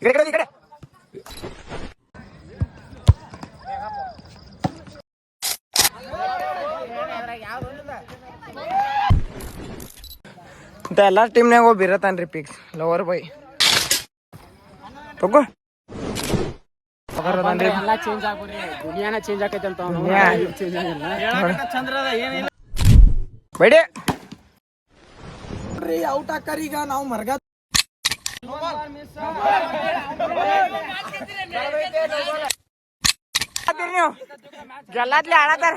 ಈ ಕಡೆ ಈ ಕಡೆ ಇಂಥ ಎಲ್ಲ ಟೀಮ್ನಾಗ ಒಬ್ಬ ಇರತ್ತಾನ್ರಿ ಪಿಕ್ಸ್ ಲವರ್ ಬಾಯ್ ತಗೋ ಎಲ್ಲ ಚೇಂಜ್ ಆಗ್ಬಿಡ್ರಿ ದುನಿಯಾನ ಚೇಂಜ್ ಆಕೈತೆ ಅಂತ ಬೇಡಿ ಔಟ್ ಹಾಕಾರ ಈಗ ನಾವು ಮರ್ಗ ನೀವು ಗೆಲ್ಲತ್ಲಿ ಆಡತಾರ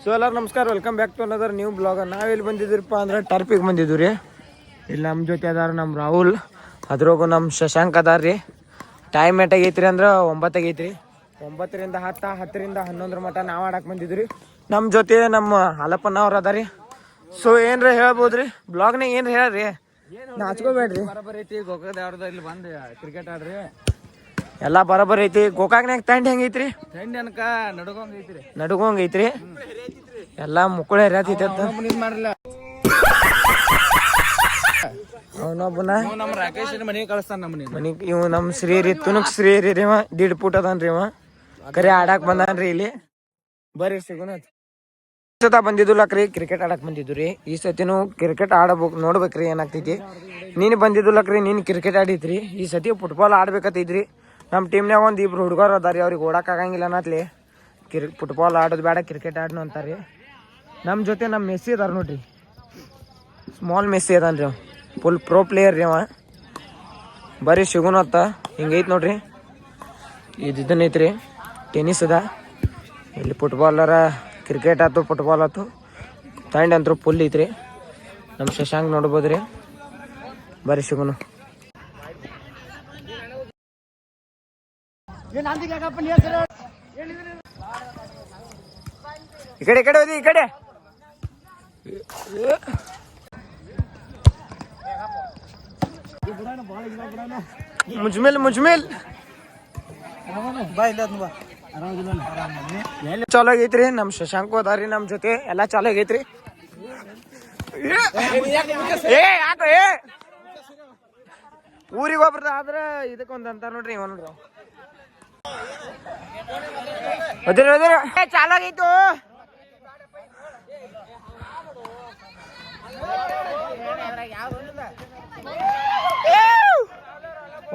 ಸೊ ಎಲ್ಲರೂ ನಮಸ್ಕಾರ, welcome back to another new blog. ನಾವೆಲ್ಲಿ ಬಂದಿದ್ದೀರಪ್ಪ ಅಂದ್ರೆ ಟರ್ಪಿಗೆ ಬಂದಿದ್ದೀವಿ ರೀ. ಇಲ್ಲಿ ನಮ್ಮ ಜೊತೆ ಅದಾರ ನಮ್ಮ ರಾಹುಲ್, ಅದ್ರಾಗೂ ನಮ್ಮ ಶಶಾಂಕ್ ಅದಾರ ರೀ. ಟೈಮ್ ಎಷ್ಟಾಗೈತ್ರಿ ಅಂದ್ರೆ 9 ಆಗೈತ್ರಿ. 9ರಿಂದ 10, 10ರಿಂದ 11 ಮಟ್ಟ ನಾವು ಆಡಕ್ಕೆ ಬಂದಿದ್ವಿ ರೀ. ನಮ್ಮ ಜೊತೆ ನಮ್ಮ ಹಾಲಪ್ಪನ ಅವ್ರು ಅದಾರ ರೀ. ಸೊ ಏನ್ರ ಹೇಳ್ಬೋದ್ರಿ ಬ್ಲಾಗ್ನಾಗ ಏನ್ರ ಹೇಳ್ರಿ, ನಾಚ್ಕೋಬೇಡ್ರಿ. ಬರಬರ್ ಐತಿ ಗೋಕಾಕ್ ಯಾವ್ದು ಇಲ್ಲಿ ಬಂದು ಕ್ರಿಕೆಟ್ ಆಡ್ರಿ, ಎಲ್ಲ ಬರಬರ್ ಐತಿ. ಗೋಕಾಕ್ನಾಗ ತಂಡ ಹೆಂಗೈತ್ರಿ? ತಂಡ ಅನ್ಕ ನಡ್ಕೊಂಡ್ ಐತ್ರಿ, ನಡುಗಂಗ್ ಐತ್ರಿ. ಎಲ್ಲ ಮುಕ್ಕಳ ಹರಿಯತೈತೆ ಮಾಡ್ರಲ್ಲ. ಅವನೊಬ್ಬನ ನಮ್ಮ ರಾಕೇಶ್ ಮನೆಗೆ ಕಳಿಸ್ತಾನ ನಮ್ಮ ಮನಿಗ್ ಇವ್ ನಮ್ ಶ್ರೀರಿ ತುನಕ್ ಶ್ರೀರಿ ರೀ. 1.5 ಫೂಟ್ ಅದನ್ರಿ ಇವ. ಕರೆ ಆಡಾಕ್ ಬಂದಾನ್ರಿ ಇಲ್ಲಿ. ಬರ್ರಿ ಸಿಗೋಣ. ಸತ ಬಂದಿದ್ದುಲಕ್ರಿ ಕ್ರಿಕೆಟ್ ಆಡಕ್ ಬಂದಿದ್ದು ರೀ. ಈ ಸತಿನೂ ಕ್ರಿಕೆಟ್ ಆಡಬೇಕು, ನೋಡ್ಬೇಕ್ರಿ ಏನಾಗ್ತೈತಿ. ನೀನು ಬಂದಿದ್ದುಲಕ್ರಿ, ನೀನು ಕ್ರಿಕೆಟ್ ಆಡಿದ್ರಿ. ಈ ಸತಿ ಫುಟ್ಬಾಲ್ ಆಡ್ಬೇಕತ್ತೈತ್ರಿ. ನಮ್ಮ ಟೀಮ್ನಾಗ ಒಂದು 2 ಹುಡುಗರು ಅದಾರಿ, ಅವ್ರಿಗೆ ಓಡಾಕ್ ಆಗಂಗಿಲ್ಲ ಅನ್ನತ್ಲಿ. ಫುಟ್ಬಾಲ್ ಆಡೋದು ಬೇಡ, ಕ್ರಿಕೆಟ್ ಆಡ್ನು ಅಂತಾರ್ರಿ. ನಮ್ಮ ಜೊತೆ ನಮ್ಮ ಮೆಸ್ಸಿ ಅದಾರ ನೋಡ್ರಿ, ಸ್ಮಾಲ್ ಮೆಸ್ಸಿ ಅದಾನ್ರಿ. ಫುಲ್ ಪ್ರೋ ಪ್ಲೇಯರ್ ರೀ ಅವ. ಬರೀ ಸಿಗುನತ್ತ ಹಿಂಗೈತೆ ನೋಡ್ರಿ. ಇದನ್ನೈತ್ರಿ ಟೆನ್ನಿಸ್ ಅದ. ಇಲ್ಲಿ ಫುಟ್ಬಾಲರ ಕ್ರಿಕೆಟ್ ಆಯ್ತು, ಫುಟ್ಬಾಲ್ ಆಯ್ತು. ತಂಡ ಅಂತೂ ಫುಲ್ ಐತ್ರಿ. ನಮ್ಮ ಶಶಾಂಕ್ ನೋಡ್ಬೋದ್ರಿ. ಬರೀ ಸಿಗುನು. ಈ ಕಡೆ ಹೋದಿ, ಈ ಕಡೆ ಮುಜ್ಮೇಲ್ ಚಾಲೋ ಆಗೈತ್ರಿ. ನಮ್ ಶಶಾಂಕ್ ಅದಾರಿ ನಮ್ ಜೊತೆ, ಎಲ್ಲಾ ಚಾಲೋ ಆಗೈತ್ರಿ. ಊರಿಗೆ ಒಬ್ರದ ಆದ್ರ ಇದಕ್ಕೊಂದ್ ಅಂತಾರ ನೋಡ್ರಿ. ಇವ ನೋಡ್ರಿ ಚಾಲೋ ಆಗೈತು.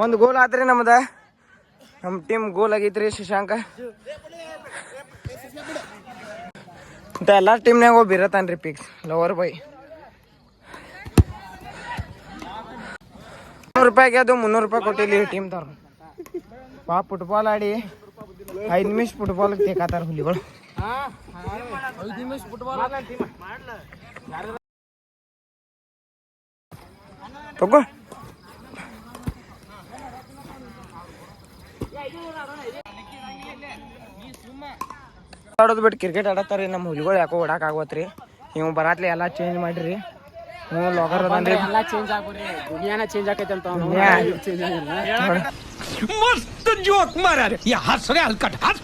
ಒಂದು ಗೋಲ್ ಆತ್ರಿ ನಮ್ದ. ನಮ್ಮ ಟೀಮ್ ಗೋಲ್ ಆಗೈತ್ರಿ ಶಶಾಂಕ. ಇಂಥ ಎಲ್ಲ ಟೀಮ್ನಾಗ ಒಬ್ಬ ಇರತ್ತಾನ್ರಿ ಪಿಕ್ಸ್ ಲವರ್ ಬಾಯ್. 100 ರೂಪಾಯಿಗೆ ಅದು 300 ರೂಪಾಯಿ ಕೊಟ್ಟಿಲ್ಲಿ ಟೀಮ್ ತವ್ರ. ಫುಟ್ಬಾಲ್ ಆಡಿ 5 ನಿಮಿಷ ಫುಟ್ಬಾಲ್ ತೇಕಾತಾರ ಹುಲಿಗಳು. ತಗೋ ಆಡೋದು ಬಿಟ್ಟು ಕ್ರಿಕೆಟ್ ಆಡತ್ತಾರಿ. ನಮ್ಮ ಹುಲಿಗಳು ಯಾಕೋ ಓಡಾಕ್ ಆಗೋತ್ರಿ. ನೀವು ಬರಾತ್ಲಿ ಎಲ್ಲ ಚೇಂಜ್ ಮಾಡಿರಿ. ಲಾಗರ್ ಅದನ್ರಿ, ಎಲ್ಲ ಚೇಂಜ್ ಆಗ್ಬಿಡ್ರಿ ದುನಿಯಾನ ಚೇಂಜ್ ಆಕೈತೆ ಅಂತ मस्त जोक मारा रे ये हंस रे हलकट हंस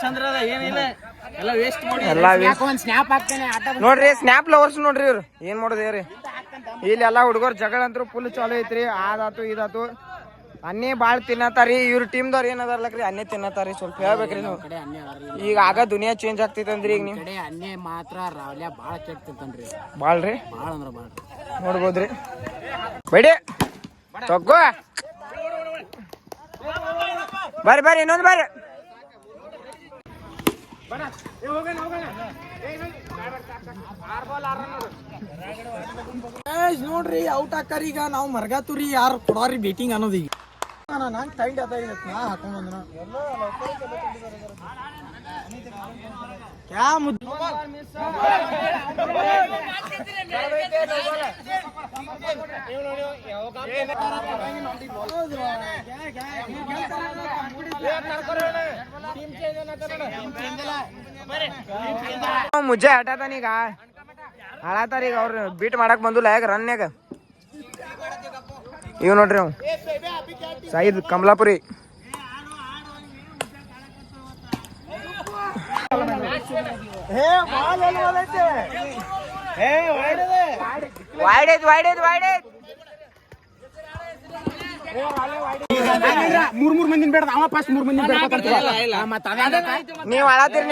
ಚಂದ್ರ ಏನಿಲ್ಲ, ಎಲ್ಲ ವೇಸ್ಟ್ ಮಾಡಿ ಎಲ್ಲ ಒಂದ್ ಸ್ನ್ಯಾಪ್ ಹಾಕ್ತೇನೆ ಆಟ ನೋಡ್ರಿ. ಸ್ನ್ಯಾಪ್ ಲವರ್ಸ್ ನೋಡ್ರಿ ಇವ್ರು ಏನ್ ಮಾಡೋದೇವ್ರಿ. ಇಲ್ಲಿ ಎಲ್ಲಾ ಹುಡುಗರು ಜಗಳ ಅಂತೂ ಫುಲ್ ಚಾಲೋ ಐತ್ರಿ. ಆದಾತು ಇದಾತು. ಅನ್ನೇ ಬಾಳ್ ತಿನ್ನತಾರಿ. ಇವ್ರ ಟೀಮ್ದವ್ರು ಏನದಾರ್ಲಕ್ರಿ ಅನ್ನೇ ತಿನ್ನತಾರಿ. ಸ್ವಲ್ಪ ಹೇಳ್ಬೇಕ್ರಿ ನೀವು. ಈಗ ಆಗ ದುನಿಯಾ ಚೇಂಜ್ ಆಗ್ತೈತಂದ್ರಿ. ಈಗ ನೀವು ಕಡೆ ಅನ್ನೇ ಮಾತ್ರ ರಾವ್ಲ್ಯ ಬಾಳ ಕೆಡ್ತಿರ್ತನ್ರಿ, ಬಾಳ್ರಿ ಬಾಳ ಅಂದ್ರ ಬಾಳ ನೋಡ್ಬೋದ್ರಿ. ಬೇಡಿ ತಗೋ ಬರ್ರಿ ಇನ್ನೊಂದು ಬರ್ರಿ. ನೋಡ್ರಿ ಔಟ್ ಹಾಕಾರ ಈಗ ನಾವು ಮರ್ಗಾತುರಿ. ಯಾರು ಕೊಡಾರಿ ಬೇಟಿಂಗ್ ಅನ್ನೋದು. ಈಗ ನಾನು ಟೈಟ್ ಅದ ಹಾಕೊಂಡ್ ಬಂದ್ರ ಕ್ಯಾ ಮುದ್ದು ಮುಜ್ಜೆ ಹಟಾತಾನೀಗ ಹಾಳಾತಾರ. ಈಗ ಅವ್ರು ಬೀಟ್ ಮಾಡಕ್ ಬಂದಿಲ್ಲ. ಯಾಕ ರನ್ಯಾಗ ಇವ್ ನೋಡ್ರಿ ಅವ್ ಸಾಯಿದ್ ಕಮಲಾಪುರಿ. ವೈಡ್ ಐತ್ ವೈಡ್ ಐತ್ ವೈಡ್ ಐತ್ ಮೂರ್ ಮಂದಿನ ಬೇಡ ಅವ ಫಸ್ಟ್ 3 ಮಂದಿನ ಬೇಡ ನೀವ್ ಆಳಾತೀರಿ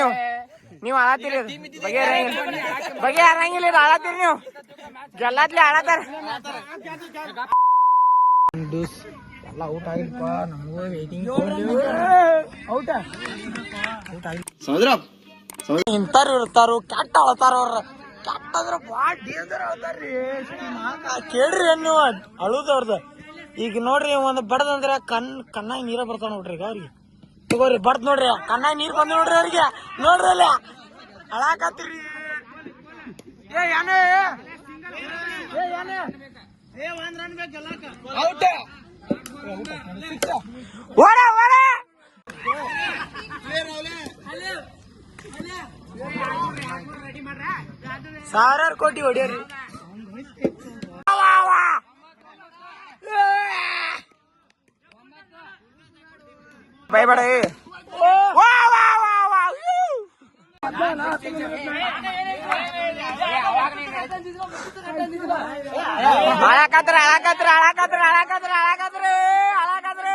ನೀವ್ ಆಳಾತೀರಿ ಬಗೆ ಹರಂಗಿಲ್ಲ ಇದು ಆಳಾತೀರಿ ನೀವು ಗೆಲ್ಲಾತ್ಲಿ ಆಳಾತಾರ ಎಲ್ಲ ಔಟ್ ಆಗಿಲ್ಪ ನಮಗೂ ವೇಟಿಂಗ್ ಔಟ ಇಂತಾರು ಇರ್ತಾರು ಕೆಟ್ಟ ಅಳ್ತಾರ ಅವ್ರ ಕೆಟ್ಟ ಅಂದ್ರ ಬಾಳ ಡೇಂಜರ್ ಅಳ್ತಾರ್ರಿ ಕೇಳ್ರಿ ನೀವು ಅಳುದವ್ರದ ಈಗ ನೋಡ್ರಿ ಒಂದ್ ಬಡದಂದ್ರ ಕಣ್ಣಾಗ ನೀರ ಬರ್ತಾವ ನೋಡ್ರಿ ಈಗ ಅವ್ರಿಗೆ ತಗೋರಿ ಬಡ್ದ್ ನೋಡ್ರಿ ಕಣ್ಣಾಗ ನೀರ್ ಬಂದ್ ನೋಡ್ರಿ ಅವ್ರಿಗೆ ನೋಡ್ರಿ ಅಲ್ಲ ಅಳಾಕತ್ತೀರಿ ಸಾವಿರಾರು ಕೋಟಿ ಹೊಡಿಯರಿ ಭಯಬೇಡ ಅಳಾಕತ್ರ ಅಳಾಕತ್ರ ಅಳಾಕತ್ರ ಅಳಾಕತ್ರ ಅಳಾಕತ್ರ ಅಳಾಕತ್ರ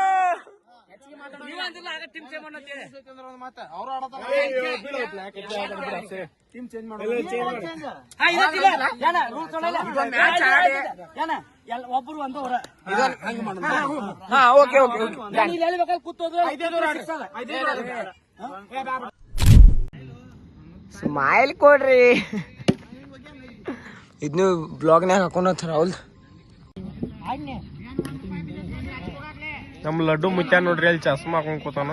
ಒಬ್ಬರು ಒಂದವರ ಹಾ ಓಕೆ ಓಕೆ ಸ್ಮೈಲ್ ಕೊಡ್ರಿ ಇದ್ನು ಬ್ಲಾಗ್ನಾಗ ಹಾಕೊಂಡ್ ರಾಹುಲ್ ನಮ್ ಲಡ್ಡು ಮುತ್ಯ ನೋಡ್ರಿ ಅಲ್ಲಿ ಚಸ್ಮಾ ಹಾಕೊಂಡ್ ಕೂತಾನ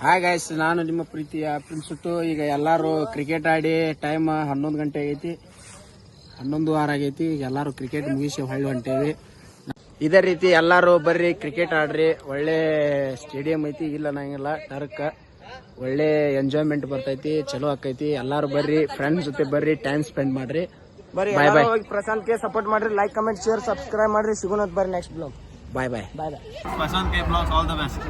ಹಾಯ್ ಗೈಸ್, ನಾನು ನಿಮ್ಮ ಪ್ರೀತಿಯ ಪ್ರಿನ್ಸುಟ್ಟು. ಈಗ ಎಲ್ಲಾರು ಕ್ರಿಕೆಟ್ ಆಡಿ ಟೈಮ್ 11 ಗಂಟೆ ಆಗೈತಿ, 11:06 ಆಗೈತಿ. ಈಗ ಎಲ್ಲಾರು ಕ್ರಿಕೆಟ್ ಮುಗಿಸಿ ಹೊಳ್ಳಿ ಹೊಂಟೇವಿ. ಇದೇ ರೀತಿ ಎಲ್ಲಾರು ಬರ್ರಿ ಕ್ರಿಕೆಟ್ ಆಡ್ರಿ. ಒಳ್ಳೆ ಸ್ಟೇಡಿಯಂ ಐತಿ, ಇಲ್ಲ ನಂಗಿಲ್ಲ ಟರ್ಕ್. ಒಳ್ಳೆ ಎಂಜಾಯ್ಮೆಂಟ್ ಬರ್ತೈತಿ, ಚಲೋ ಆಕೈತಿ. ಎಲ್ಲಾರು ಬರ್ರಿ, ಫ್ರೆಂಡ್ಸ್ ಜೊತೆ ಬರ್ರಿ, ಟೈಮ್ ಸ್ಪೆಂಡ್ ಮಾಡ್ರಿ. ಬರ್ರಿ ಪ್ರಶಾಂತ್ ಗೆ ಸಪೋರ್ಟ್ ಮಾಡ್ರಿ. ಲೈಕ್ ಕಮೆಂಟ್ ಶೇರ್ ಸಬ್ಸ್ಕ್ರೈಬ್ ಮಾಡ್ರಿ. ಸಿಗೋಣ ಬರ್ರಿ next blog. Bye bye. Bye bye. Prashant K blogs all the best.